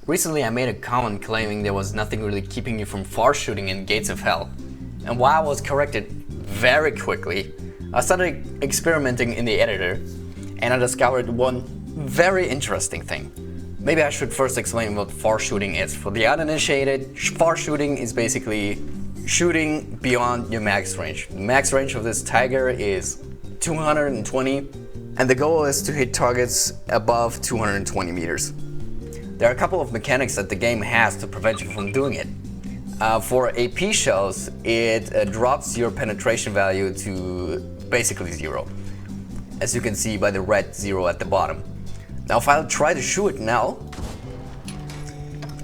Recently I made a comment claiming there was nothing really keeping you from far shooting in Gates of Hell. And while I was corrected very quickly, I started experimenting in the editor and I discovered one very interesting thing. Maybe I should first explain what far shooting is. For the uninitiated, far shooting is basically shooting beyond your max range. The max range of this tiger is 220 and the goal is to hit targets above 220 meters. There are a couple of mechanics that the game has to prevent you from doing it. For AP shells, it drops your penetration value to basically 0, as you can see by the red 0 at the bottom. Now if I'll try to shoot it now,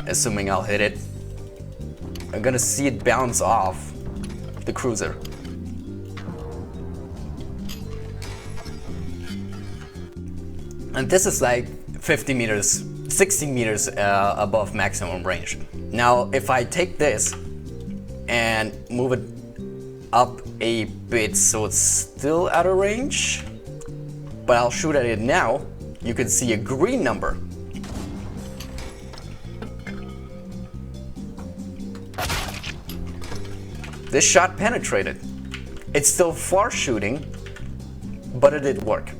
assuming I'll hit it, I'm gonna see it bounce off the cruiser. And this is like 50 meters, 60 meters above maximum range. Now, if I take this and move it up a bit so it's still out of range, but I'll shoot at it now, you can see a green number. This shot penetrated. It's still far shooting, but it did work.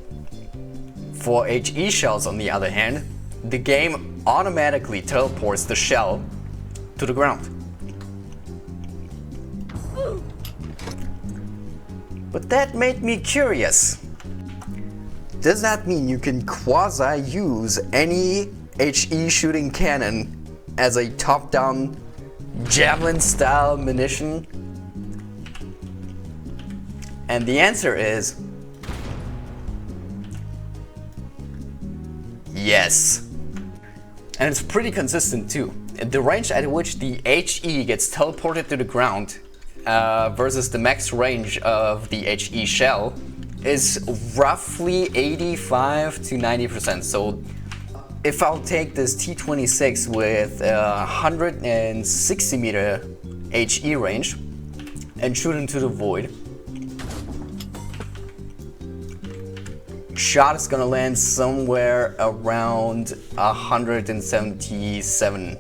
For HE shells, on the other hand, the game automatically teleports the shell to the ground. But that made me curious. Does that mean you can quasi-use any HE shooting cannon as a top-down javelin-style munition? And the answer is yes. And it's pretty consistent too. The range at which the HE gets teleported to the ground versus the max range of the HE shell is roughly 85 to 90%. So if I'll take this T26 with 160 meter HE range and shoot into the void, shot is gonna land somewhere around 177.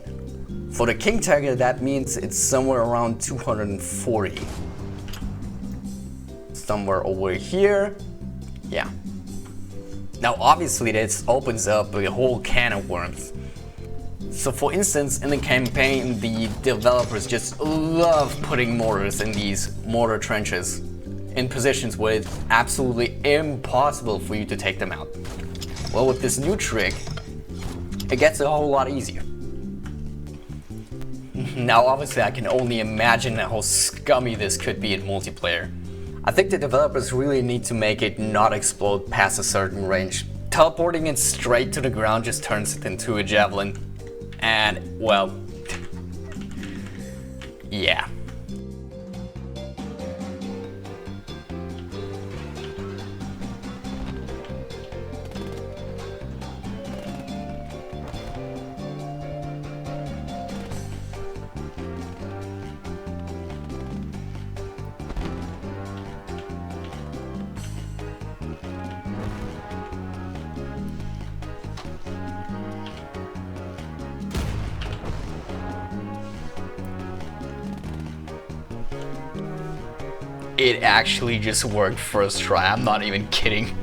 For the King Tiger, that means it's somewhere around 240. Somewhere over here, yeah. Now obviously this opens up a whole can of worms. So for instance, in the campaign, the developers just love putting mortars in these mortar trenches in positions where it's absolutely impossible for you to take them out. Well, with this new trick, it gets a whole lot easier. Now obviously I can only imagine how scummy this could be in multiplayer. I think the developers really need to make it not explode past a certain range. Teleporting it straight to the ground just turns it into a javelin. And, well, yeah. It actually just worked first try, I'm not even kidding.